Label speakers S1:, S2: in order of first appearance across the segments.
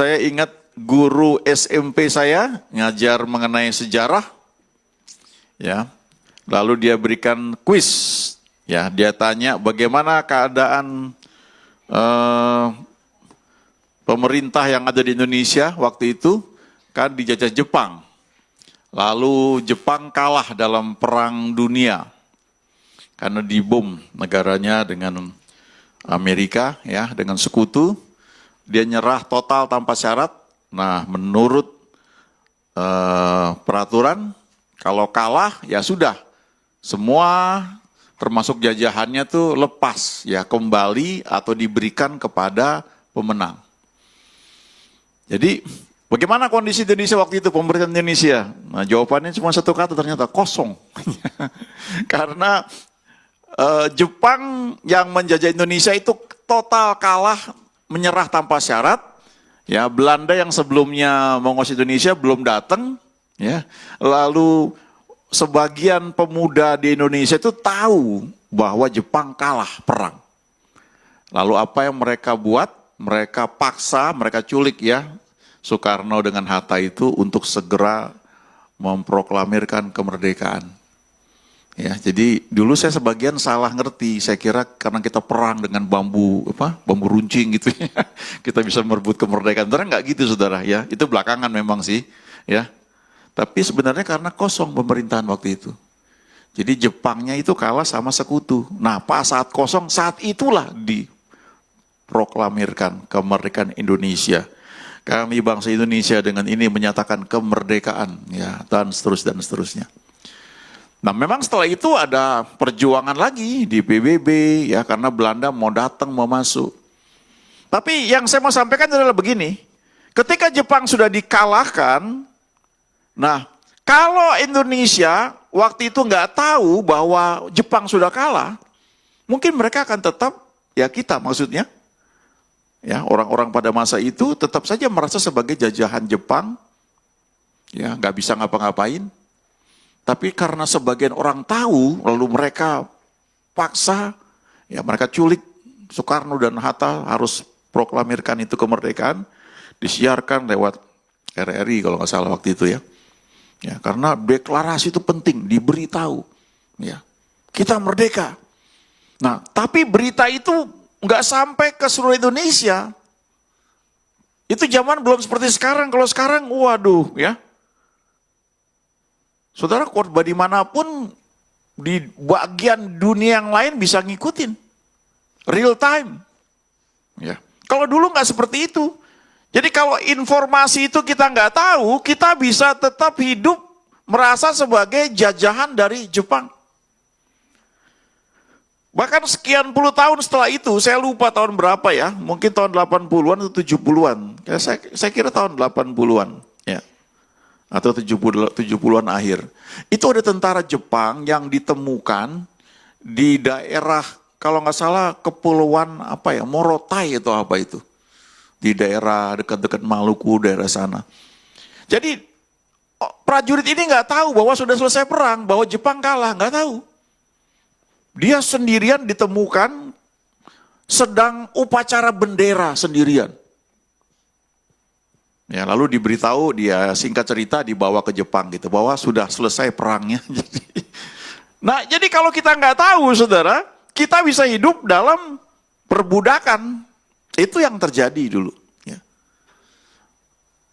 S1: Saya ingat guru SMP saya ngajar mengenai sejarah, ya. Lalu dia berikan kuis, ya. Dia tanya bagaimana keadaan pemerintah yang ada di Indonesia waktu itu, kan dijajah Jepang. Lalu Jepang kalah dalam perang dunia karena dibom negaranya dengan Amerika, ya, dengan sekutu. Dia nyerah total tanpa syarat. Nah, menurut peraturan, kalau kalah ya sudah, semua termasuk jajahannya tuh lepas, ya, kembali atau diberikan kepada pemenang. Jadi bagaimana kondisi Indonesia waktu itu, pemerintahan Indonesia? Nah, jawabannya cuma satu kata, ternyata kosong. Karena Jepang yang menjajah Indonesia itu total kalah, menyerah tanpa syarat. Ya, Belanda yang sebelumnya menguasai Indonesia belum datang. Ya, lalu sebagian pemuda di Indonesia itu tahu bahwa Jepang kalah perang. Lalu apa yang mereka buat? Mereka paksa, mereka culik, ya, Soekarno dengan Hatta itu untuk segera memproklamirkan kemerdekaan. Ya, jadi dulu saya sebagian salah ngerti, saya kira karena kita perang dengan bambu runcing gitu ya, kita bisa merebut kemerdekaan. Sebenarnya nggak gitu, saudara, ya. Itu belakangan memang sih, ya. Tapi sebenarnya karena kosong pemerintahan waktu itu. Jadi Jepangnya itu kalah sama sekutu. Nah, pas saat kosong, saat itulah diproklamirkan kemerdekaan Indonesia. Kami bangsa Indonesia dengan ini menyatakan kemerdekaan, ya, dan seterusnya. Nah, memang setelah itu ada perjuangan lagi di PBB, ya, karena Belanda mau datang, mau masuk. Tapi yang saya mau sampaikan adalah begini, ketika Jepang sudah dikalahkan, nah, kalau Indonesia waktu itu nggak tahu bahwa Jepang sudah kalah, mungkin mereka akan tetap, ya, kita maksudnya, ya, orang-orang pada masa itu tetap saja merasa sebagai jajahan Jepang, ya, nggak bisa ngapa-ngapain. Tapi karena sebagian orang tahu, lalu mereka paksa, ya, mereka culik Soekarno dan Hatta, harus proklamirkan itu kemerdekaan, disiarkan lewat RRI kalau nggak salah waktu itu, ya. Ya, karena deklarasi itu penting, diberitahu, ya, kita merdeka. Nah, tapi berita itu nggak sampai ke seluruh Indonesia. Itu zaman belum seperti sekarang. Kalau sekarang, waduh, ya. Saudara, khotbah dimanapun, di bagian dunia yang lain bisa ngikutin. Real time. Ya. Kalau dulu nggak seperti itu. Jadi kalau informasi itu kita nggak tahu, kita bisa tetap hidup merasa sebagai jajahan dari Jepang. Bahkan sekian puluh tahun setelah itu, saya lupa tahun berapa, ya, mungkin tahun 80-an atau 70-an. Saya kira tahun 80-an, ya, atau 70-an akhir. Itu ada tentara Jepang yang ditemukan di daerah, kalau nggak salah, kepulauan Morotai atau apa itu. Di daerah dekat-dekat Maluku, daerah sana. Jadi prajurit ini nggak tahu bahwa sudah selesai perang, bahwa Jepang kalah, nggak tahu. Dia sendirian ditemukan sedang upacara bendera sendirian. Ya, lalu diberitahu, dia singkat cerita dibawa ke Jepang gitu, bahwa sudah selesai perangnya. Nah, jadi kalau kita nggak tahu, saudara, kita bisa hidup dalam perbudakan. Itu yang terjadi dulu. Ya.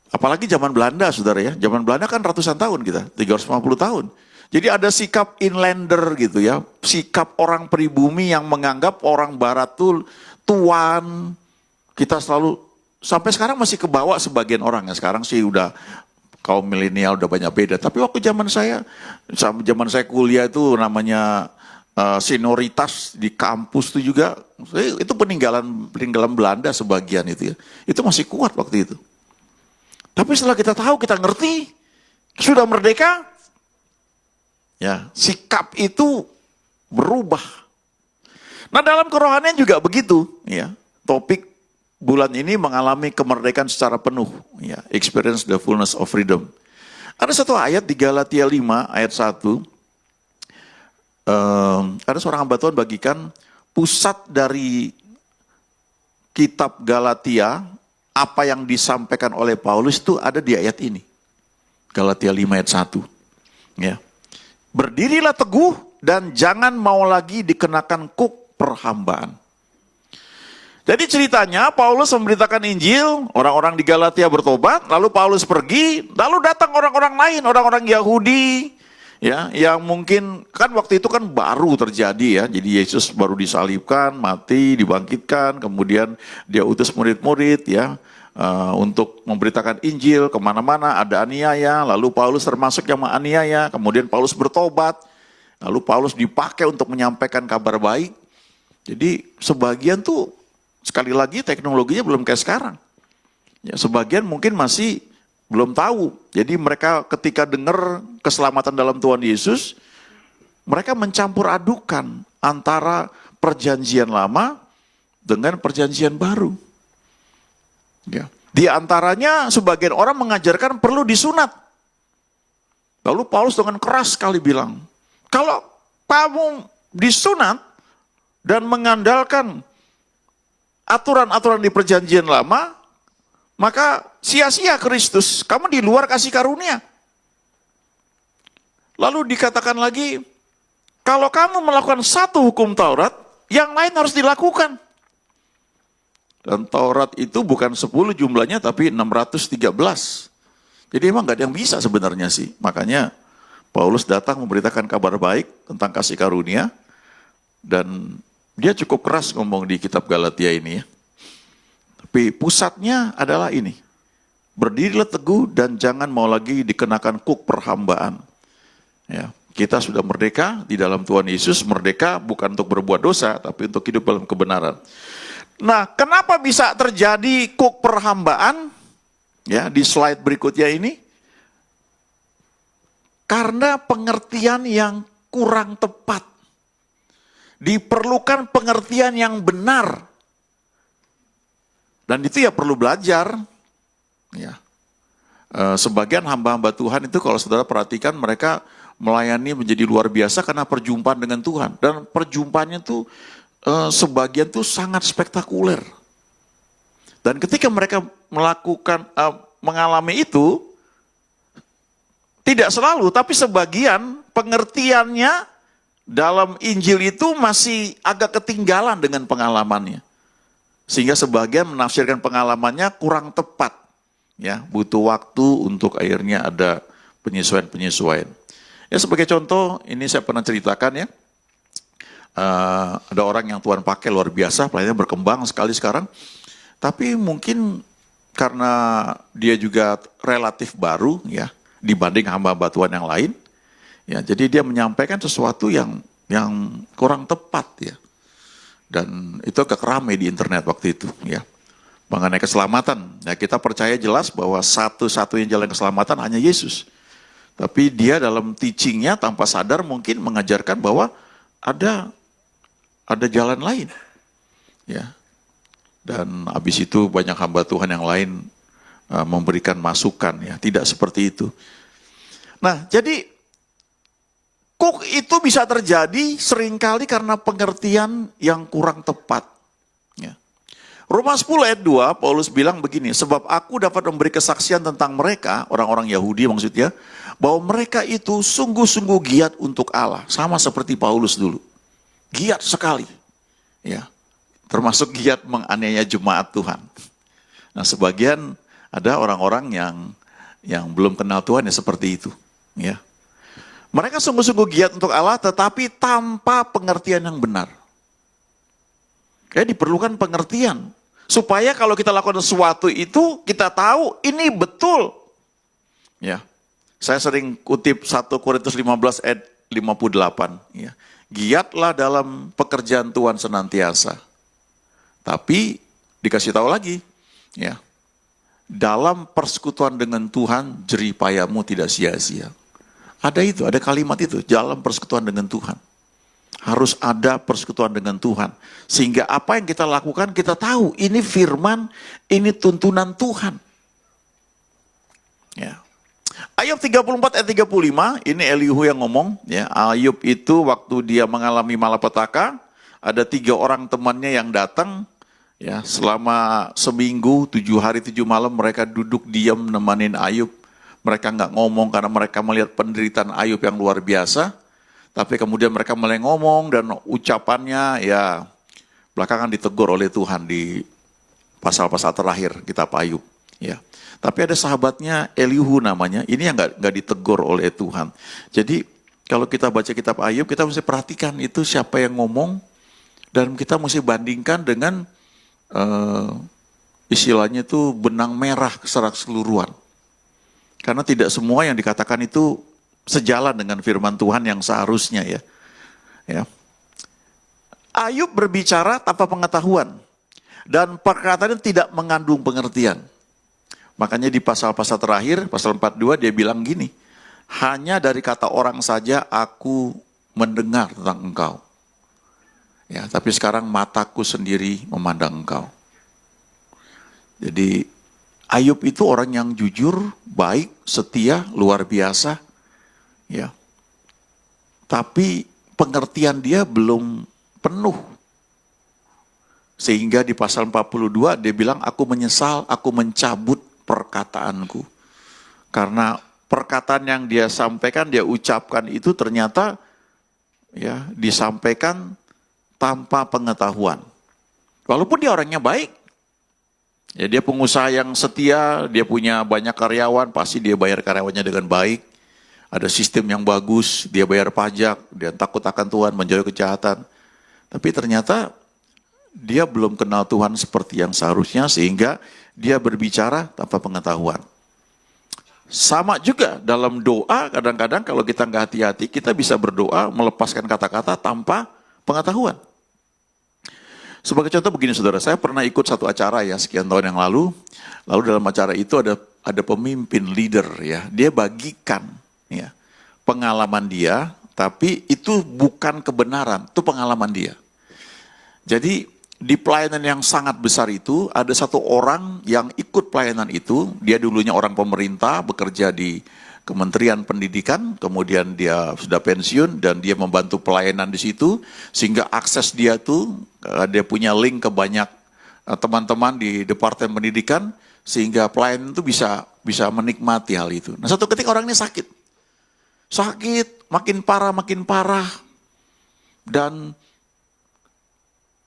S1: Apalagi zaman Belanda, saudara, ya. Zaman Belanda kan ratusan tahun kita, 350 tahun. Jadi ada sikap inlander gitu, ya. Sikap orang pribumi yang menganggap orang barat tuh tuan. Kita selalu, sampai sekarang masih kebawa sebagian orang, ya. Sekarang sih udah kaum milenial udah banyak beda. Tapi waktu zaman saya kuliah itu namanya senioritas di kampus itu juga, itu peninggalan Belanda sebagian itu, ya. Itu masih kuat waktu itu. Tapi setelah kita tahu, kita ngerti, sudah merdeka, ya, sikap itu berubah. Nah, dalam kerohanian juga begitu, ya. Topik bulan ini mengalami kemerdekaan secara penuh, ya. Experience the fullness of freedom. Ada satu ayat di Galatia 5 ayat 1. Ada seorang hamba Tuhan bagikan pusat dari kitab Galatia apa yang disampaikan oleh Paulus itu ada di ayat ini. Galatia 5 ayat 1. Ya. Berdirilah teguh dan jangan mau lagi dikenakan kuk perhambaan. Jadi ceritanya Paulus memberitakan Injil, orang-orang di Galatia bertobat, lalu Paulus pergi, lalu datang orang-orang lain, orang-orang Yahudi, ya, yang mungkin kan waktu itu kan baru terjadi ya. Jadi Yesus baru disalibkan, mati, dibangkitkan, kemudian dia utus murid-murid ya untuk memberitakan Injil kemana-mana, ada aniaya, lalu Paulus termasuk yang menganiaya, kemudian Paulus bertobat, lalu Paulus dipakai untuk menyampaikan kabar baik. Jadi sebagian tuh sekali lagi teknologinya belum kayak sekarang. Ya, sebagian mungkin masih belum tahu. Jadi mereka ketika dengar keselamatan dalam Tuhan Yesus, mereka mencampur adukan antara perjanjian lama dengan perjanjian baru. Ya. Di antaranya sebagian orang mengajarkan perlu disunat. Lalu Paulus dengan keras sekali bilang, kalau kamu disunat dan mengandalkan aturan-aturan di perjanjian lama, maka sia-sia Kristus, kamu di luar kasih karunia. Lalu dikatakan lagi, kalau kamu melakukan satu hukum Taurat, yang lain harus dilakukan. Dan Taurat itu bukan 10 jumlahnya, tapi 613. Jadi emang gak ada yang bisa sebenarnya sih. Makanya Paulus datang memberitakan kabar baik tentang kasih karunia, dan dia cukup keras ngomong di kitab Galatia ini ya. Tapi pusatnya adalah ini. Berdirilah teguh dan jangan mau lagi dikenakan kuk perhambaan. Ya, kita sudah merdeka di dalam Tuhan Yesus, merdeka bukan untuk berbuat dosa, tapi untuk hidup dalam kebenaran. Nah, kenapa bisa terjadi kuk perhambaan? Ya, di slide berikutnya ini. Karena pengertian yang kurang tepat. Diperlukan pengertian yang benar. Dan itu ya perlu belajar. Ya. Sebagian hamba-hamba Tuhan itu kalau saudara perhatikan mereka melayani menjadi luar biasa karena perjumpaan dengan Tuhan. Dan perjumpaannya itu sebagian itu sangat spektakuler. Dan ketika mereka mengalami itu, tidak selalu, tapi sebagian pengertiannya dalam Injil itu masih agak ketinggalan dengan pengalamannya. Sehingga sebagian menafsirkan pengalamannya kurang tepat. Ya, butuh waktu untuk akhirnya ada penyesuaian-penyesuaian. Ya, sebagai contoh, ini saya pernah ceritakan ya. Ada orang yang Tuhan pakai luar biasa, pelayanannya berkembang sekali sekarang. Tapi mungkin karena dia juga relatif baru ya, dibanding hamba-hamba Tuhan yang lain. Ya, jadi dia menyampaikan sesuatu yang kurang tepat ya. Dan itu agak ramai di internet waktu itu ya. Mengenai keselamatan. Ya, kita percaya jelas bahwa satu-satunya jalan keselamatan hanya Yesus. Tapi dia dalam teachingnya tanpa sadar mungkin mengajarkan bahwa ada jalan lain. Ya. Dan habis itu banyak hamba Tuhan yang lain memberikan masukan ya. Tidak seperti itu. Nah, jadi kuk itu bisa terjadi seringkali karena pengertian yang kurang tepat. Ya. Roma 10 ayat 2, Paulus bilang begini, sebab aku dapat memberi kesaksian tentang mereka, orang-orang Yahudi maksudnya, bahwa mereka itu sungguh-sungguh giat untuk Allah. Sama seperti Paulus dulu. Giat sekali. Ya. Termasuk giat menganiaya jemaat Tuhan. Nah, sebagian ada orang-orang yang belum kenal Tuhan ya seperti itu. Ya. Mereka sungguh-sungguh giat untuk Allah tetapi tanpa pengertian yang benar. Kayak diperlukan pengertian. Supaya kalau kita lakukan sesuatu itu kita tahu ini betul. Ya. Saya sering kutip 1 Korintus 15 ayat 58. Ya. Giatlah dalam pekerjaan Tuhan senantiasa. Tapi dikasih tahu lagi. Ya. Dalam persekutuan dengan Tuhan jerih payahmu tidak sia-sia. Ada itu, ada kalimat itu, dalam persekutuan dengan Tuhan. Harus ada persekutuan dengan Tuhan. Sehingga apa yang kita lakukan, kita tahu ini firman, ini tuntunan Tuhan. Ya. Ayub 34 ayat 35, ini Elihu yang ngomong. Ya. Ayub itu waktu dia mengalami malapetaka, ada 3 orang temannya yang datang, Ya, selama seminggu, 7 hari 7 malam mereka duduk diam nemanin Ayub. Mereka nggak ngomong karena mereka melihat penderitaan Ayub yang luar biasa. Tapi kemudian mereka mulai ngomong dan ucapannya ya belakangan ditegur oleh Tuhan di pasal-pasal terakhir kitab Ayub. Ya, tapi ada sahabatnya Elihu namanya. Ini yang nggak ditegur oleh Tuhan. Jadi kalau kita baca kitab Ayub, kita mesti perhatikan itu siapa yang ngomong dan kita mesti bandingkan dengan istilahnya itu benang merah secara keseluruhan. Karena tidak semua yang dikatakan itu sejalan dengan firman Tuhan yang seharusnya ya. Ayub berbicara tanpa pengetahuan dan perkataannya tidak mengandung pengertian. Makanya di pasal-pasal terakhir, pasal 42 dia bilang gini, hanya dari kata orang saja aku mendengar tentang engkau. Ya, tapi sekarang mataku sendiri memandang engkau. Jadi Ayub itu orang yang jujur, baik, setia, luar biasa. Ya. Tapi pengertian dia belum penuh. Sehingga di pasal 42 dia bilang, aku menyesal, aku mencabut perkataanku. Karena perkataan yang dia sampaikan, dia ucapkan itu ternyata ya disampaikan tanpa pengetahuan. Walaupun dia orangnya baik. Ya, dia pengusaha yang setia, dia punya banyak karyawan, pasti dia bayar karyawannya dengan baik. Ada sistem yang bagus, dia bayar pajak, dia takut akan Tuhan, menjauhi kejahatan. Tapi ternyata dia belum kenal Tuhan seperti yang seharusnya, sehingga dia berbicara tanpa pengetahuan. Sama juga dalam doa, kadang-kadang kalau kita nggak hati-hati, kita bisa berdoa melepaskan kata-kata tanpa pengetahuan. Sebagai contoh begini saudara, saya pernah ikut satu acara ya sekian tahun yang lalu dalam acara itu ada pemimpin, leader ya, dia bagikan ya pengalaman dia, tapi itu bukan kebenaran, itu pengalaman dia. Jadi di pelayanan yang sangat besar itu, ada satu orang yang ikut pelayanan itu, dia dulunya orang pemerintah, bekerja di Kementerian Pendidikan, kemudian dia sudah pensiun dan dia membantu pelayanan di situ, sehingga akses dia tuh, dia punya link ke banyak teman-teman di Departemen Pendidikan, sehingga pelayanan itu bisa menikmati hal itu. Nah, satu ketika orang ini sakit, makin parah, dan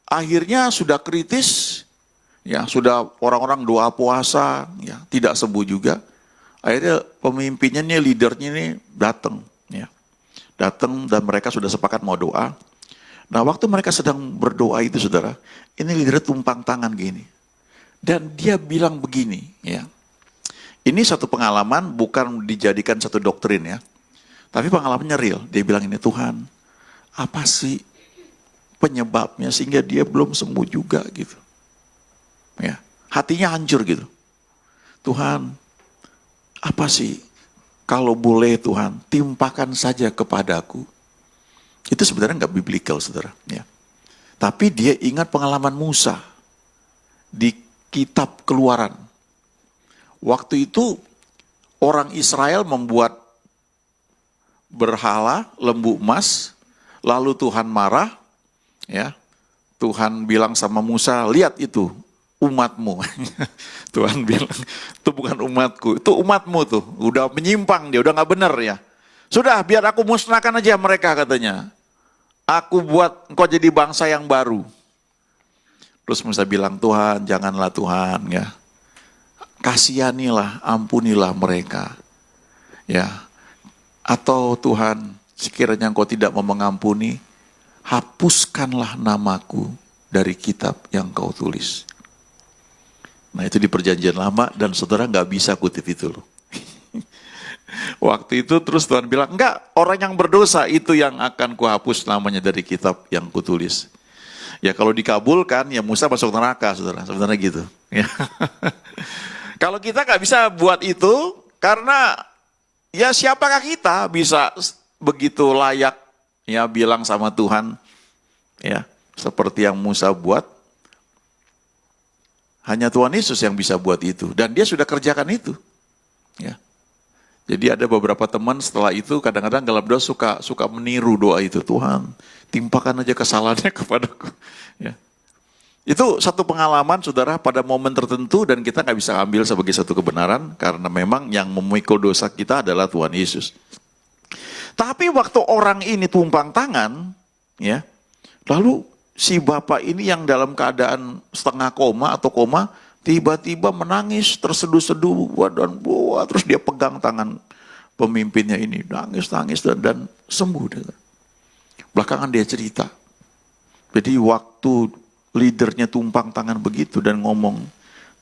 S1: akhirnya sudah kritis, ya sudah orang-orang doa puasa, ya tidak sembuh juga. Akhirnya pemimpinnya nih, leadernya ini datang, ya, datang dan mereka sudah sepakat mau doa. Nah, waktu mereka sedang berdoa itu, saudara, ini leader tumpang tangan gini, dan dia bilang begini, ya, ini satu pengalaman bukan dijadikan satu doktrin ya, tapi pengalamannya real. Dia bilang ini, Tuhan, apa sih penyebabnya sehingga dia belum sembuh juga gitu, ya, hatinya hancur gitu. Tuhan, apa sih, kalau boleh Tuhan, timpakan saja kepadaku. Itu sebenarnya nggak biblical, saudara. Ya. Tapi dia ingat pengalaman Musa di kitab Keluaran. Waktu itu orang Israel membuat berhala lembu emas, lalu Tuhan marah. Ya, Tuhan bilang sama Musa, lihat itu umatmu. Tuhan bilang, itu bukan umatku, itu umatmu tuh, udah menyimpang dia, udah gak benar ya. Sudah, biar aku musnahkan aja mereka katanya. Aku buat engkau jadi bangsa yang baru. Terus Musa bilang, Tuhan, janganlah Tuhan ya. Kasihanilah, ampunilah mereka. Ya. Atau Tuhan, sekiranya engkau tidak mau mengampuni, hapuskanlah namaku dari kitab yang kau tulis. Nah, itu di Perjanjian Lama dan saudara nggak bisa kutip itu loh. Waktu itu terus Tuhan bilang, enggak, orang yang berdosa itu yang akan kuhapus namanya dari kitab yang kutulis. Ya kalau dikabulkan, ya Musa masuk neraka, saudara, sebenarnya gitu. Ya. Kalau kita nggak bisa buat itu, karena ya siapakah kita bisa begitu layak ya bilang sama Tuhan, ya seperti yang Musa buat. Hanya Tuhan Yesus yang bisa buat itu. Dan dia sudah kerjakan itu. Ya. Jadi ada beberapa teman setelah itu kadang-kadang dalam doa suka meniru doa itu. Tuhan, timpakan aja kesalahannya kepadaku. Ya. Itu satu pengalaman saudara pada momen tertentu dan kita nggak bisa ambil sebagai satu kebenaran karena memang yang memikul dosa kita adalah Tuhan Yesus. Tapi waktu orang ini tumpang tangan, ya, lalu si bapak ini yang dalam keadaan setengah koma atau koma, tiba-tiba menangis, terseduh-seduh, dan terus dia pegang tangan pemimpinnya ini, nangis-nangis dan sembuh. Belakangan dia cerita. Jadi waktu leadernya tumpang tangan begitu dan ngomong,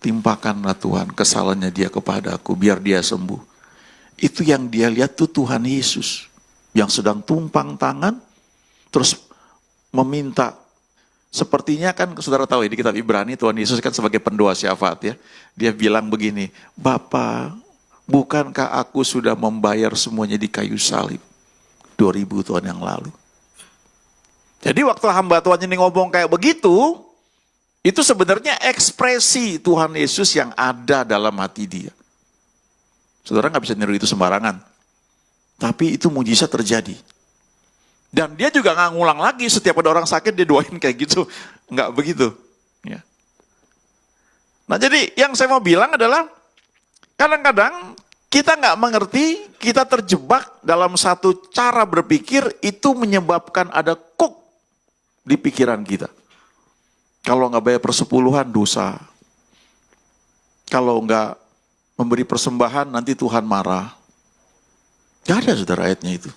S1: timpakanlah Tuhan kesalahannya dia kepada aku, biar dia sembuh. Itu yang dia lihat tuh Tuhan Yesus, yang sedang tumpang tangan, terus meminta. Sepertinya kan saudara tahu ya, di kitab Ibrani Tuhan Yesus kan sebagai pendoa syafaat ya. Dia bilang begini, Bapa, bukankah aku sudah membayar semuanya di kayu salib 2000 tahun yang lalu. Jadi waktu hamba Tuhan ini ngomong kayak begitu, itu sebenarnya ekspresi Tuhan Yesus yang ada dalam hati dia. Saudara nggak bisa niru itu sembarangan. Tapi itu mujizat terjadi. Dan dia juga nggak ngulang lagi, setiap ada orang sakit dia doain kayak gitu. Nggak begitu. Ya. Nah jadi yang saya mau bilang adalah, kadang-kadang kita nggak mengerti, kita terjebak dalam satu cara berpikir, itu menyebabkan ada kok di pikiran kita. Kalau nggak bayar persepuluhan, dosa. Kalau nggak memberi persembahan, nanti Tuhan marah. Gak ada saudara ayatnya itu.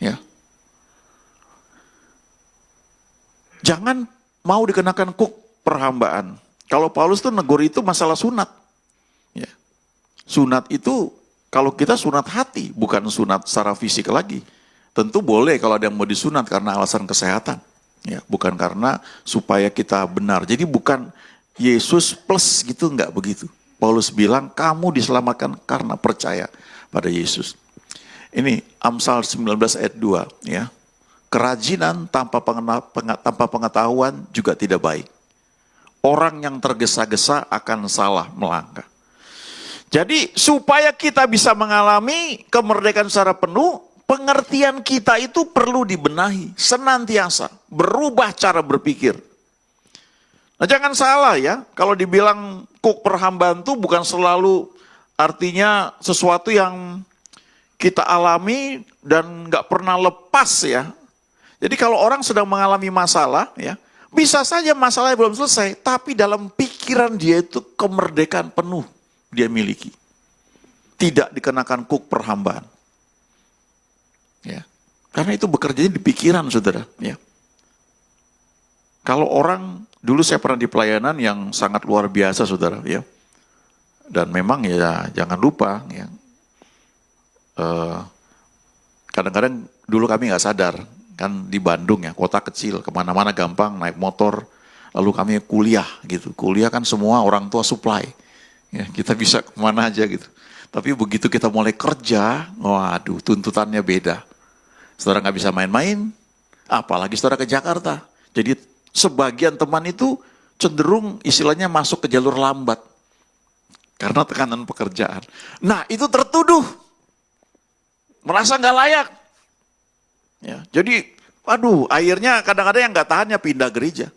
S1: Ya. Jangan mau dikenakan kuk perhambaan. Kalau Paulus tuh negur itu masalah sunat. Ya. Sunat itu, kalau kita sunat hati, bukan sunat secara fisik lagi. Tentu boleh kalau ada yang mau disunat karena alasan kesehatan. Ya, bukan karena supaya kita benar. Jadi bukan Yesus plus gitu, enggak begitu. Paulus bilang kamu diselamatkan karena percaya pada Yesus. Ini Amsal 19 ayat 2 ya. Kerajinan tanpa pengetahuan juga tidak baik. Orang yang tergesa-gesa akan salah melangkah. Jadi supaya kita bisa mengalami kemerdekaan secara penuh, pengertian kita itu perlu dibenahi senantiasa, berubah cara berpikir. Nah jangan salah ya, kalau dibilang kuk perhambaan itu bukan selalu artinya sesuatu yang kita alami dan nggak pernah lepas ya. Jadi kalau orang sedang mengalami masalah ya, bisa saja masalahnya belum selesai, tapi dalam pikiran dia itu kemerdekaan penuh dia miliki. Tidak dikenakan kuk perhambaan. Ya. Karena itu bekerjanya di pikiran saudara. Ya. Kalau orang, dulu saya pernah di pelayanan yang sangat luar biasa saudara. Ya. Dan memang ya jangan lupa ya. Kadang-kadang dulu kami nggak sadar. Kan di Bandung ya, kota kecil, kemana-mana gampang naik motor. Lalu kami kuliah gitu. Kuliah kan semua orang tua supply. Ya, kita bisa kemana aja gitu. Tapi begitu kita mulai kerja, waduh tuntutannya beda. Saudara nggak bisa main-main, apalagi saudara ke Jakarta. Jadi sebagian teman itu cenderung istilahnya masuk ke jalur lambat. Karena tekanan pekerjaan. Nah itu tertuduh. Merasa nggak layak. Ya, jadi aduh akhirnya kadang-kadang yang nggak tahannya pindah gereja.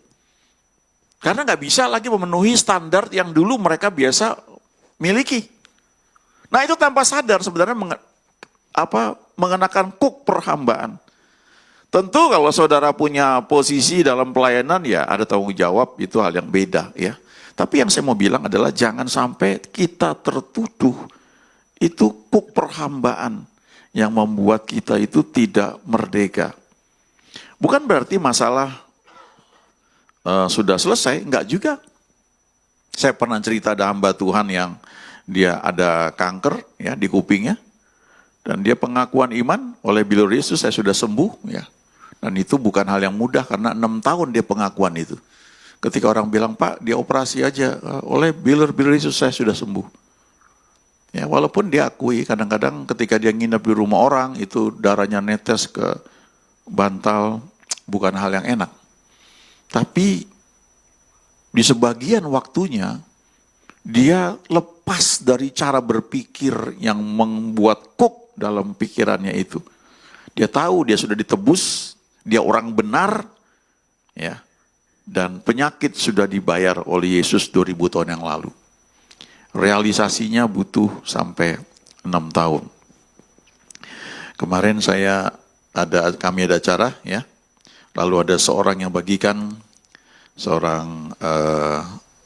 S1: Karena nggak bisa lagi memenuhi standar yang dulu mereka biasa miliki. Nah itu tanpa sadar sebenarnya mengenakan kuk perhambaan. Tentu kalau saudara punya posisi dalam pelayanan ya ada tanggung jawab, itu hal yang beda ya. Tapi yang saya mau bilang adalah jangan sampai kita tertuduh itu kuk perhambaan yang membuat kita itu tidak merdeka. Bukan berarti masalah sudah selesai, enggak juga. Saya pernah cerita ada hamba Tuhan yang dia ada kanker ya di kupingnya. Dan dia pengakuan iman oleh Bill Yesus, saya sudah sembuh ya. Dan itu bukan hal yang mudah karena 6 tahun dia pengakuan itu. Ketika orang bilang, Pak dia operasi aja, oleh Bill Yesus saya sudah sembuh. Ya, walaupun dia akui kadang-kadang ketika dia nginep di rumah orang, itu darahnya netes ke bantal, bukan hal yang enak. Tapi di sebagian waktunya, dia lepas dari cara berpikir yang membuat kuk dalam pikirannya itu. Dia tahu dia sudah ditebus, dia orang benar, ya. dan penyakit sudah dibayar oleh Yesus 2000 tahun yang lalu. Realisasinya butuh sampai 6 tahun. Kemarin kami ada acara ya. Lalu ada seorang yang bagikan, seorang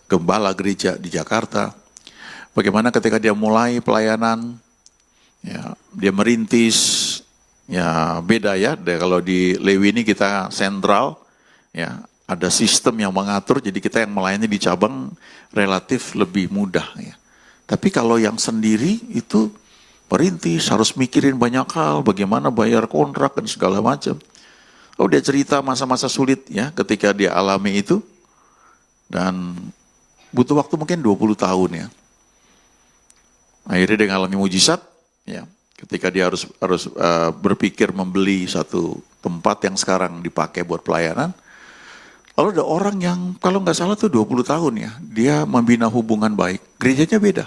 S1: gembala gereja di Jakarta, bagaimana ketika dia mulai pelayanan, ya, dia merintis, ya beda ya. Kalau di Lewi ini kita sentral, ya ada sistem yang mengatur, jadi kita yang melayani di cabang relatif lebih mudah. Ya. Tapi kalau yang sendiri itu merintis, harus mikirin banyak hal, bagaimana bayar kontrak dan segala macam. Oh, dia cerita masa-masa sulit ya ketika dia alami itu, dan butuh waktu mungkin 20 tahun ya. Akhirnya dia mengalami mujizat ya, ketika dia harus berpikir membeli satu tempat yang sekarang dipakai buat pelayanan. Lalu ada orang yang kalau nggak salah tuh 20 tahun ya, dia membina hubungan baik. Gerejanya beda.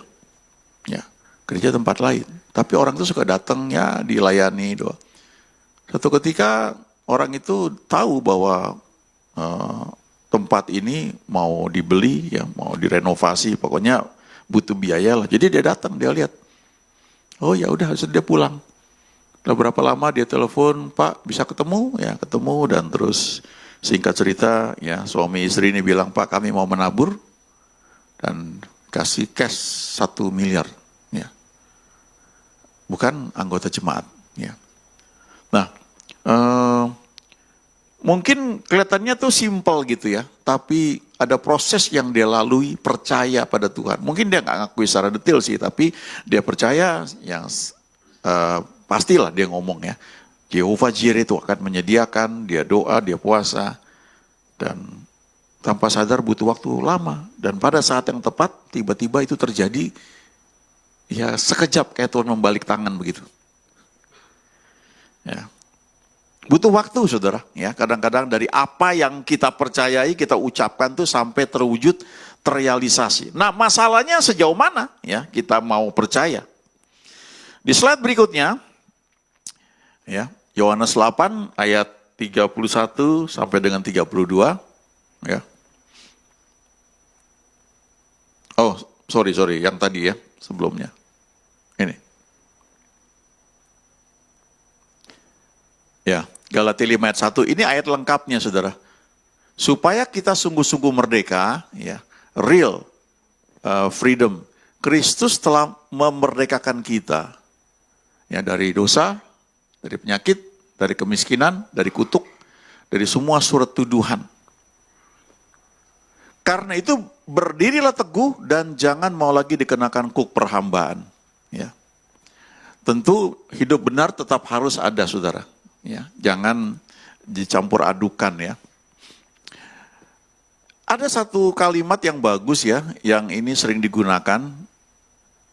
S1: Ya, gereja tempat lain. Tapi orang itu suka datang ya, dilayani doa. Suatu ketika orang itu tahu bahwa tempat ini mau dibeli, ya mau direnovasi, pokoknya butuh biaya lah. Jadi dia datang, dia lihat. Oh ya udah, dia pulang. Udah berapa lama dia telepon, Pak bisa ketemu? Ya ketemu, dan terus singkat cerita ya suami istri ini bilang, Pak kami mau menabur dan kasih cash 1 miliar. Ya. Bukan anggota jemaat. Ya. Nah, mungkin kelihatannya tuh simpel gitu ya, tapi ada proses yang dia lalui, percaya pada Tuhan. Mungkin dia nggak ngakui secara detail sih, tapi dia percaya yang pastilah dia ngomong ya. Jehovah Jireh itu akan menyediakan, dia doa, dia puasa, dan tanpa sadar butuh waktu lama. Dan pada saat yang tepat, tiba-tiba itu terjadi, ya sekejap kayak Tuhan membalik tangan begitu. Ya. Butuh waktu saudara, ya kadang-kadang dari apa yang kita percayai, kita ucapkan tuh sampai terwujud, terrealisasi. Nah masalahnya sejauh mana ya kita mau percaya. Di slide berikutnya, ya Yohanes 8 ayat 31 sampai dengan 32, ya. Oh sorry yang tadi ya sebelumnya. Ini. Ya, Galatia 5 ayat 1, ini ayat lengkapnya saudara. Supaya kita sungguh-sungguh merdeka, ya, real freedom. Kristus telah memerdekakan kita ya dari dosa, dari penyakit, dari kemiskinan, dari kutuk, dari semua surat tuduhan. Karena itu berdirilah teguh dan jangan mau lagi dikenakan kuk perhambaan. Ya. Tentu hidup benar tetap harus ada saudara. Ya, jangan dicampur adukan ya. Ada satu kalimat yang bagus ya, yang ini sering digunakan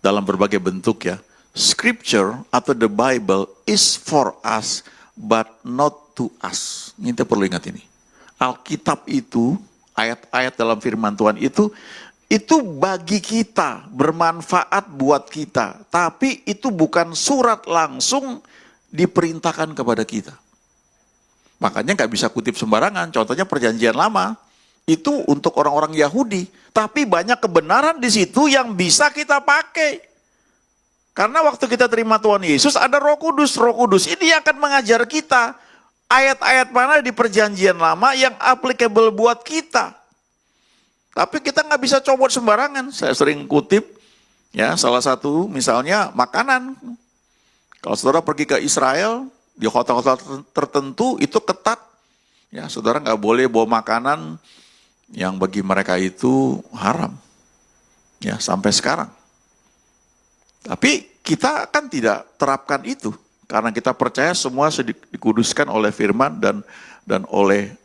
S1: dalam berbagai bentuk ya. Scripture atau the Bible is for us but not to us. Kita perlu ingat ini. Alkitab itu, ayat-ayat dalam firman Tuhan itu bagi kita, bermanfaat buat kita. Tapi itu bukan surat langsung diperintahkan kepada kita. Makanya nggak bisa kutip sembarangan. Contohnya Perjanjian Lama itu untuk orang-orang Yahudi, tapi banyak kebenaran di situ yang bisa kita pakai. Karena waktu kita terima Tuhan Yesus ada Roh Kudus. Roh Kudus ini akan mengajar kita ayat-ayat mana di Perjanjian Lama yang applicable buat kita. Tapi kita nggak bisa copot sembarangan. Saya sering kutip ya salah satu misalnya makanan. Kalau saudara pergi ke Israel, di hotel-hotel tertentu itu ketat. Ya, saudara nggak boleh bawa makanan yang bagi mereka itu haram. Ya, sampai sekarang. Tapi kita kan tidak terapkan itu. Karena kita percaya semua dikuduskan oleh firman dan oleh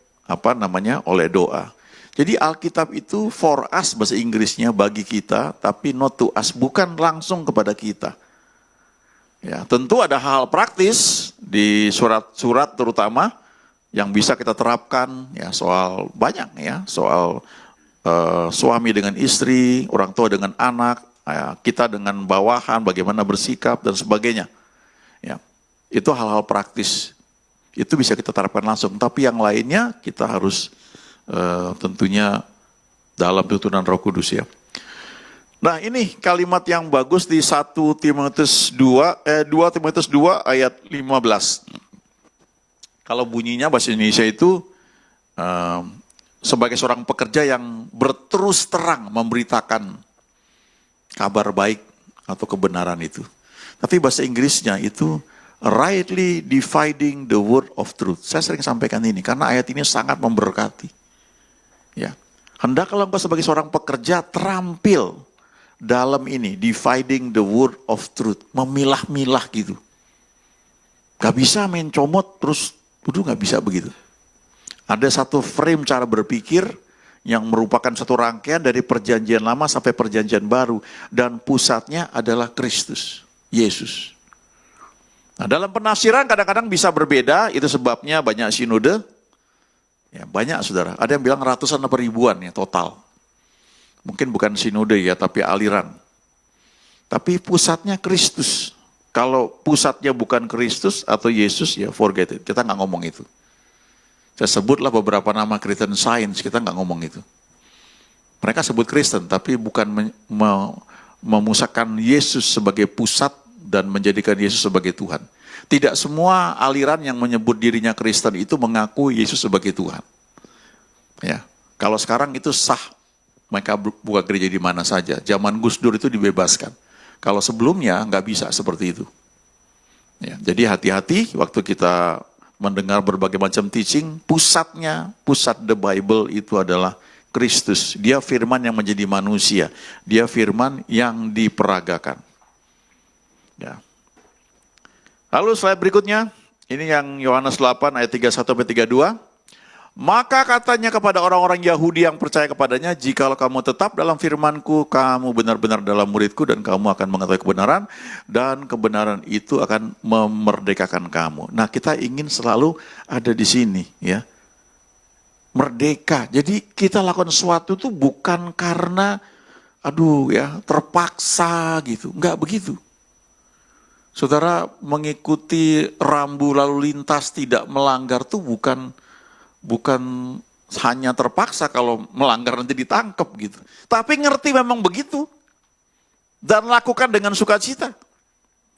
S1: oleh doa. Jadi Alkitab itu for us bahasa Inggrisnya bagi kita, tapi not to us, bukan langsung kepada kita. Ya, tentu ada hal praktis di surat-surat terutama yang bisa kita terapkan ya soal banyak ya, soal suami dengan istri, orang tua dengan anak, ya, kita dengan bawahan, bagaimana bersikap dan sebagainya. Ya, itu hal-hal praktis. Itu bisa kita terapkan langsung, tapi yang lainnya kita harus tentunya dalam tuntunan Roh Kudus ya. Nah, ini kalimat yang bagus di 1 Timotius 2 Timotius 2 ayat 15. Kalau bunyinya bahasa Indonesia itu sebagai seorang pekerja yang berterus terang memberitakan kabar baik atau kebenaran itu. Tapi bahasa Inggrisnya itu rightly dividing the word of truth. Saya sering sampaikan ini karena ayat ini sangat memberkati. Ya. Hendaklah engkau sebagai seorang pekerja terampil dalam ini, dividing the word of truth, memilah-milah gitu. Gak bisa main comot terus, gak bisa begitu. Ada satu frame cara berpikir yang merupakan satu rangkaian dari perjanjian lama sampai perjanjian baru. Dan pusatnya adalah Kristus, Yesus. Nah, dalam penafsiran kadang-kadang bisa berbeda, itu sebabnya banyak sinode. Ya, banyak saudara, ada yang bilang ratusan atau ribuan ya total. Mungkin bukan sinode ya, tapi aliran. Tapi pusatnya Kristus. Kalau pusatnya bukan Kristus atau Yesus, ya forget it. Kita nggak ngomong itu. Saya sebutlah beberapa nama Christian Science, kita nggak ngomong itu. Mereka sebut Kristen, tapi bukan memusatkan Yesus sebagai pusat dan menjadikan Yesus sebagai Tuhan. Tidak semua aliran yang menyebut dirinya Kristen itu mengaku Yesus sebagai Tuhan. Ya, kalau sekarang itu sah. Mereka buka gereja di mana saja. Zaman Gus Dur itu dibebaskan. Kalau sebelumnya nggak bisa seperti itu. Ya, jadi hati-hati waktu kita mendengar berbagai macam teaching, pusat the Bible itu adalah Kristus. Dia firman yang menjadi manusia. Dia firman yang diperagakan. Ya. Lalu slide berikutnya, ini yang Yohanes 8 ayat 31-32. Maka katanya kepada orang-orang Yahudi yang percaya kepadanya, jikalau kamu tetap dalam firman-Ku, kamu benar-benar dalam murid-Ku, dan kamu akan mengetahui kebenaran, dan kebenaran itu akan memerdekakan kamu. Nah, kita ingin selalu ada di sini, ya. Merdeka. Jadi kita lakukan sesuatu itu bukan karena, terpaksa gitu. Enggak begitu. Saudara mengikuti rambu lalu lintas tidak melanggar tuh bukan hanya terpaksa, kalau melanggar nanti ditangkap gitu. Tapi ngerti memang begitu. Dan lakukan dengan sukacita.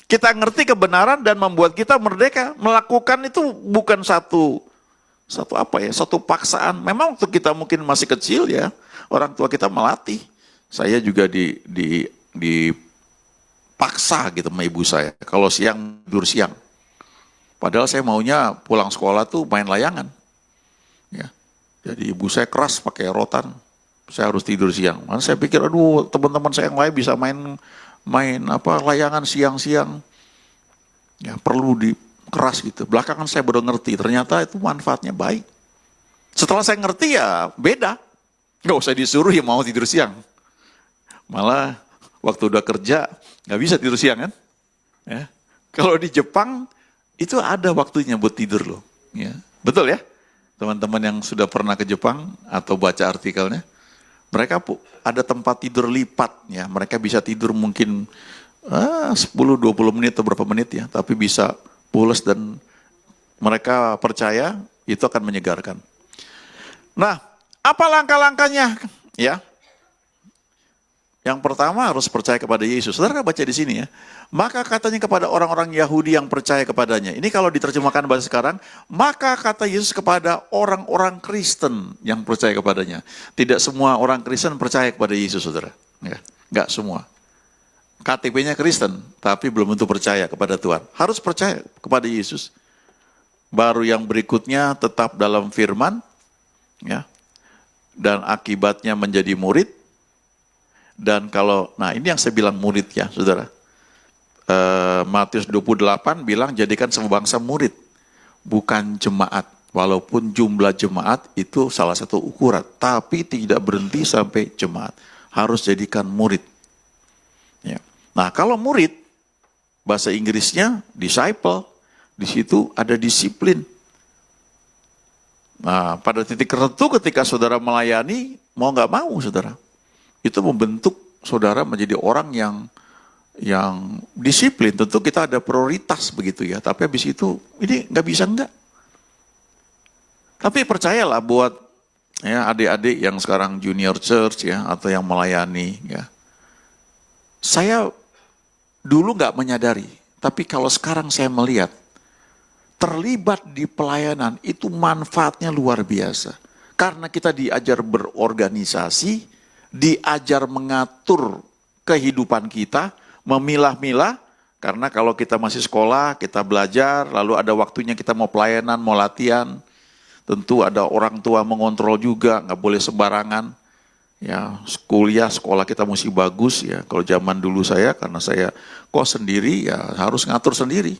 S1: Kita ngerti kebenaran dan membuat kita merdeka. Melakukan itu bukan satu paksaan. Memang waktu kita mungkin masih kecil ya, orang tua kita melatih. Saya juga dipaksa gitu sama ibu saya. Kalau siang, tidur siang. Padahal saya maunya pulang sekolah tuh main layangan. Ya. Jadi ibu saya keras pakai rotan, saya harus tidur siang. Mana saya pikir, teman-teman saya yang lain bisa main layangan siang-siang. Ya, perlu keras gitu. Belakangan saya baru ngerti, ternyata itu manfaatnya baik. Setelah saya ngerti ya beda. Nggak usah disuruh ya mau tidur siang. Malah waktu udah kerja nggak bisa tidur siang kan. Ya. Kalau di Jepang itu ada waktunya buat tidur loh. Ya. Betul ya? Teman-teman yang sudah pernah ke Jepang atau baca artikelnya, mereka ada tempat tidur lipat ya. Mereka bisa tidur mungkin 10-20 menit atau berapa menit ya, tapi bisa pules dan mereka percaya itu akan menyegarkan. Nah, apa langkah-langkahnya? Ya. Yang pertama harus percaya kepada Yesus. Saudara baca di sini ya. Maka katanya kepada orang-orang Yahudi yang percaya kepadanya. Ini kalau diterjemahkan bahasa sekarang, maka kata Yesus kepada orang-orang Kristen yang percaya kepadanya. Tidak semua orang Kristen percaya kepada Yesus, saudara. Ya, enggak semua. KTP-nya Kristen, tapi belum tentu percaya kepada Tuhan. Harus percaya kepada Yesus. Baru yang berikutnya tetap dalam firman, ya, dan akibatnya menjadi murid. Dan ini yang saya bilang murid ya, saudara. Matius 28 bilang jadikan semua bangsa murid, bukan jemaat. Walaupun jumlah jemaat itu salah satu ukuran, tapi tidak berhenti sampai jemaat. Harus jadikan murid. Ya. Nah, kalau murid, bahasa Inggrisnya disciple, di situ ada disiplin. Nah, pada titik tertentu ketika saudara melayani, mau nggak mau saudara, itu membentuk saudara menjadi orang yang disiplin. Tentu kita ada prioritas begitu ya, tapi habis itu ini nggak bisa enggak. Tapi percayalah buat ya adik-adik yang sekarang junior church ya, atau yang melayani ya. Saya dulu nggak menyadari, tapi kalau sekarang saya melihat, terlibat di pelayanan itu manfaatnya luar biasa. Karena kita diajar berorganisasi, diajar mengatur kehidupan kita, memilah-milah. Karena kalau kita masih sekolah, kita belajar, lalu ada waktunya kita mau pelayanan, mau latihan. Tentu ada orang tua mengontrol juga, nggak boleh sembarangan. Ya, kuliah, sekolah kita mesti bagus ya. Kalau zaman dulu saya, karena saya kos sendiri, ya harus ngatur sendiri.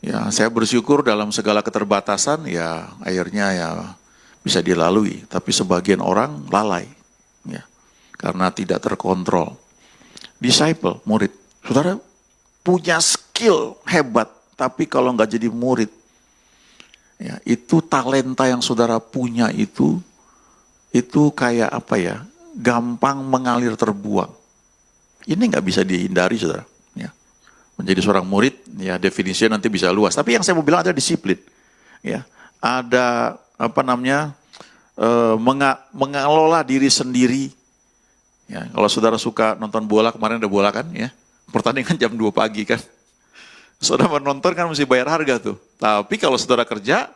S1: Ya, saya bersyukur dalam segala keterbatasan, ya akhirnya ya bisa dilalui. Tapi sebagian orang lalai, ya, karena tidak terkontrol. Disciple, murid, saudara punya skill hebat, tapi kalau nggak jadi murid, ya itu talenta yang saudara punya itu kayak apa ya, gampang mengalir terbuang. Ini nggak bisa dihindari, saudara. Ya. Menjadi seorang murid, ya definisinya nanti bisa luas. Tapi yang saya mau bilang ada disiplin, ya, ada apa namanya, mengelola diri sendiri. Ya, kalau saudara suka nonton bola, kemarin ada bola kan, ya, pertandingan jam 2 pagi kan. Saudara menonton kan mesti bayar harga tuh. Tapi kalau saudara kerja,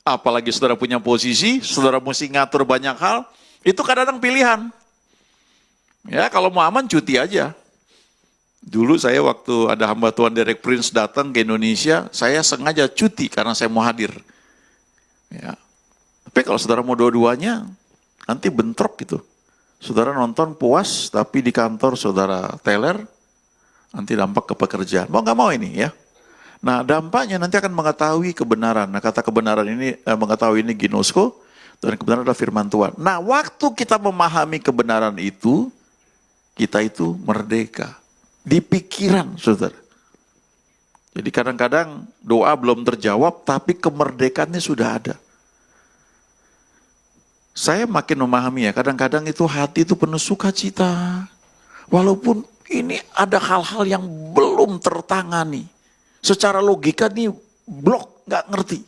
S1: apalagi saudara punya posisi, saudara mesti ngatur banyak hal, itu kadang-kadang pilihan. Ya, kalau mau aman cuti aja. Dulu saya waktu ada hamba Tuhan Derek Prince datang ke Indonesia, saya sengaja cuti karena saya mau hadir. Ya. Tapi kalau saudara mau dua-duanya, nanti bentrok gitu. Saudara nonton puas, tapi di kantor saudara teler, nanti dampak ke pekerjaan. Mau nggak mau ini ya. Nah dampaknya nanti akan mengetahui kebenaran. Nah kata kebenaran ini, mengetahui ini ginosko, dan kebenaran adalah firman Tuhan. Nah waktu kita memahami kebenaran itu, kita itu merdeka. Di pikiran, saudara. Jadi kadang-kadang doa belum terjawab, tapi kemerdekaannya sudah ada. Saya makin memahami ya, kadang-kadang itu hati itu penuh sukacita. Walaupun ini ada hal-hal yang belum tertangani. Secara logika nih blok, nggak ngerti.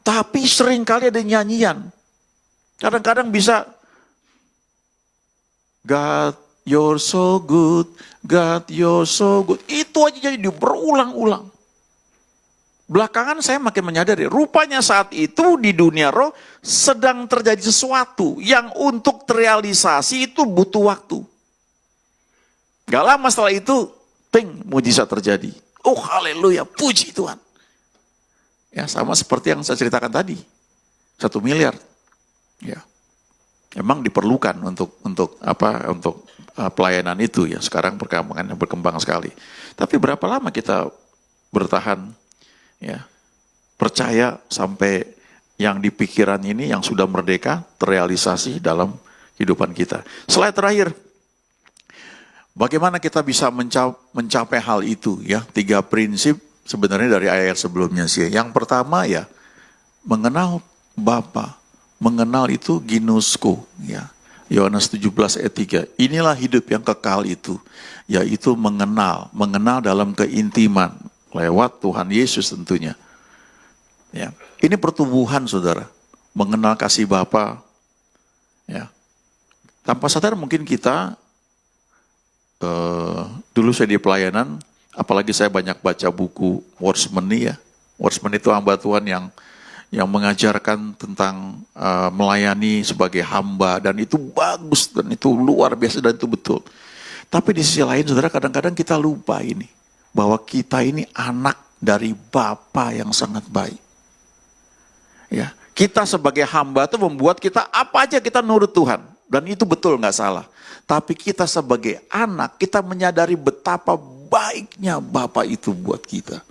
S1: Tapi seringkali ada nyanyian. Kadang-kadang bisa, God you're so good, God you're so good. Itu aja jadi berulang-ulang. Belakangan saya makin menyadari, rupanya saat itu di dunia roh sedang terjadi sesuatu yang untuk terrealisasi itu butuh waktu. Gak lama setelah itu, ting, mujizat terjadi. Oh haleluya, puji Tuhan. Ya sama seperti yang saya ceritakan tadi, 1 miliar. Ya, emang diperlukan untuk pelayanan itu ya. Sekarang perkembangannya berkembang sekali. Tapi berapa lama kita bertahan? Ya, percaya sampai yang di pikiran ini yang sudah merdeka terrealisasi dalam kehidupan kita. Slide terakhir, bagaimana kita bisa mencapai hal itu ya? 3 prinsip sebenarnya dari ayat sebelumnya sih. Yang pertama ya, mengenal Bapa, mengenal itu ginosko ya. Yohanes 17 ayat 3. Inilah hidup yang kekal itu, yaitu mengenal dalam keintiman. Lewat Tuhan Yesus tentunya. Ya, ini pertumbuhan saudara. Mengenal kasih Bapa. Ya. Tanpa sadar mungkin kita, dulu saya di pelayanan, apalagi saya banyak baca buku Watchman ya. Watchman itu hamba Tuhan yang mengajarkan tentang melayani sebagai hamba. Dan itu bagus, dan itu luar biasa, dan itu betul. Tapi di sisi lain saudara, kadang-kadang kita lupa ini. Bahwa kita ini anak dari Bapa yang sangat baik. Ya, kita sebagai hamba itu membuat kita apa aja kita nurut Tuhan. Dan itu betul nggak salah. Tapi kita sebagai anak, kita menyadari betapa baiknya Bapa itu buat kita.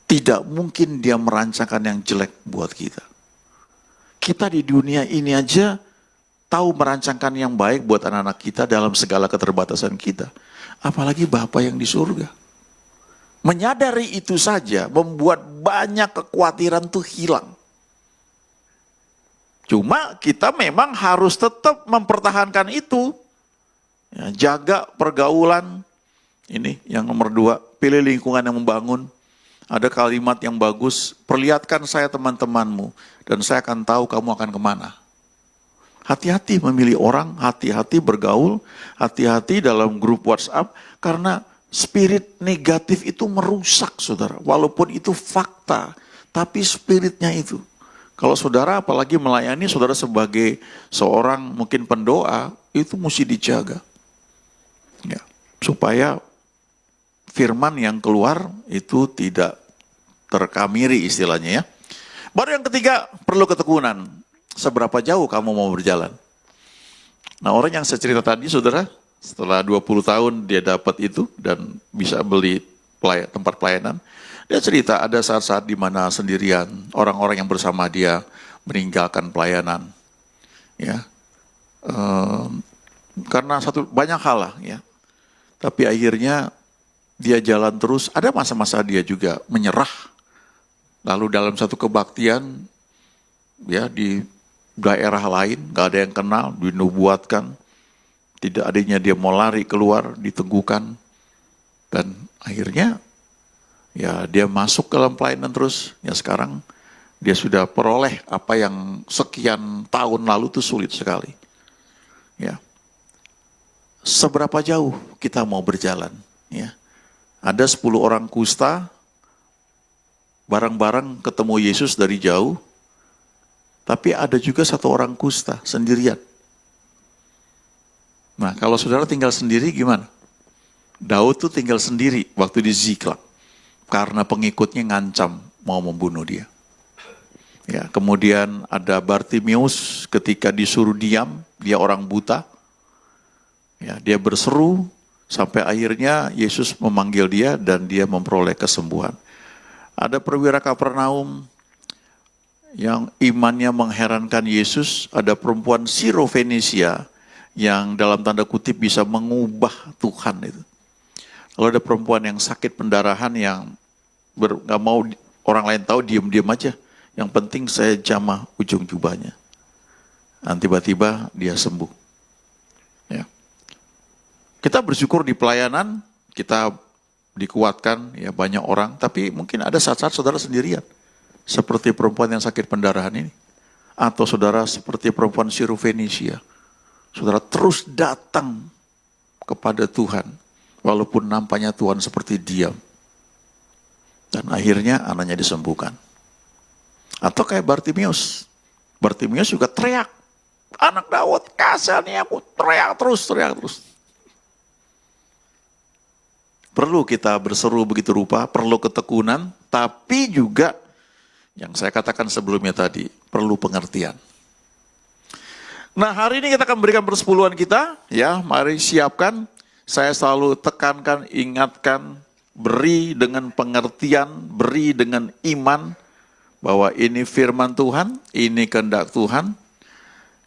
S1: Tidak mungkin dia merancangkan yang jelek buat kita. Kita di dunia ini aja tahu merancangkan yang baik buat anak-anak kita dalam segala keterbatasan kita. Apalagi Bapa yang di surga. Menyadari itu saja membuat banyak kekhawatiran tuh hilang. Cuma kita memang harus tetap mempertahankan itu. Ya, jaga pergaulan. Ini yang nomor 2, pilih lingkungan yang membangun. Ada kalimat yang bagus, perlihatkan saya teman-temanmu, dan saya akan tahu kamu akan kemana. Hati-hati memilih orang, hati-hati bergaul, hati-hati dalam grup WhatsApp, karena spirit negatif itu merusak, saudara. Walaupun itu fakta, tapi spiritnya itu. Kalau saudara apalagi melayani, saudara sebagai seorang mungkin pendoa, itu mesti dijaga. Ya, supaya firman yang keluar itu tidak terkamiri istilahnya ya. Baru yang ketiga, perlu ketekunan. Seberapa jauh kamu mau berjalan? Nah, orang yang saya cerita tadi, saudara, setelah 20 tahun dia dapat itu dan bisa beli tempat pelayanan. Dia cerita ada saat-saat di mana sendirian, orang-orang yang bersama dia meninggalkan pelayanan. Ya. Karena banyak hal lah ya. Tapi akhirnya dia jalan terus, ada masa-masa dia juga menyerah. Lalu dalam satu kebaktian, ya di daerah lain, gak ada yang kenal, dinubuatkan. Tidak adanya dia mau lari keluar, diteguhkan. Dan akhirnya, ya dia masuk ke dalam pelayanan terus. Ya sekarang dia sudah peroleh apa yang sekian tahun lalu itu sulit sekali. Ya, seberapa jauh kita mau berjalan? Ya. Ada 10 orang kusta, bareng-bareng ketemu Yesus dari jauh, tapi ada juga 1 orang kusta sendirian. Nah, kalau saudara tinggal sendiri gimana? Daud tuh tinggal sendiri waktu di Ziklag, karena pengikutnya ngancam mau membunuh dia. Ya, kemudian ada Bartimeus ketika disuruh diam, dia orang buta. Ya, dia berseru, sampai akhirnya Yesus memanggil dia dan dia memperoleh kesembuhan. Ada perwira Kapernaum yang imannya mengherankan Yesus. Ada perempuan Sirofenisia yang dalam tanda kutip bisa mengubah Tuhan itu. Lalu ada perempuan yang sakit pendarahan yang gak mau orang lain tahu, diam-diam aja. Yang penting saya jamah ujung jubahnya. Dan tiba-tiba dia sembuh. Ya. Kita bersyukur di pelayanan, kita dikuatkan, ya banyak orang, tapi mungkin ada saat-saat saudara sendirian. Seperti perempuan yang sakit pendarahan ini. Atau saudara seperti perempuan Sirofenisia. Saudara terus datang kepada Tuhan, walaupun nampaknya Tuhan seperti diam. Dan akhirnya anaknya disembuhkan. Atau kayak Bartimeus. Bartimeus juga teriak. Anak Daud, kasihani aku, teriak terus. Perlu kita berseru begitu rupa, perlu ketekunan, tapi juga yang saya katakan sebelumnya tadi, perlu pengertian. Nah, hari ini kita akan berikan persepuluhan kita, ya, mari siapkan. Saya selalu tekankan, ingatkan, beri dengan pengertian, beri dengan iman, bahwa ini firman Tuhan, ini kehendak Tuhan,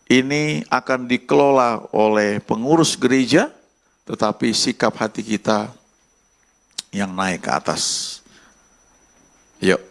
S1: ini akan dikelola oleh pengurus gereja, tetapi sikap hati kita yang naik ke atas. Yuk.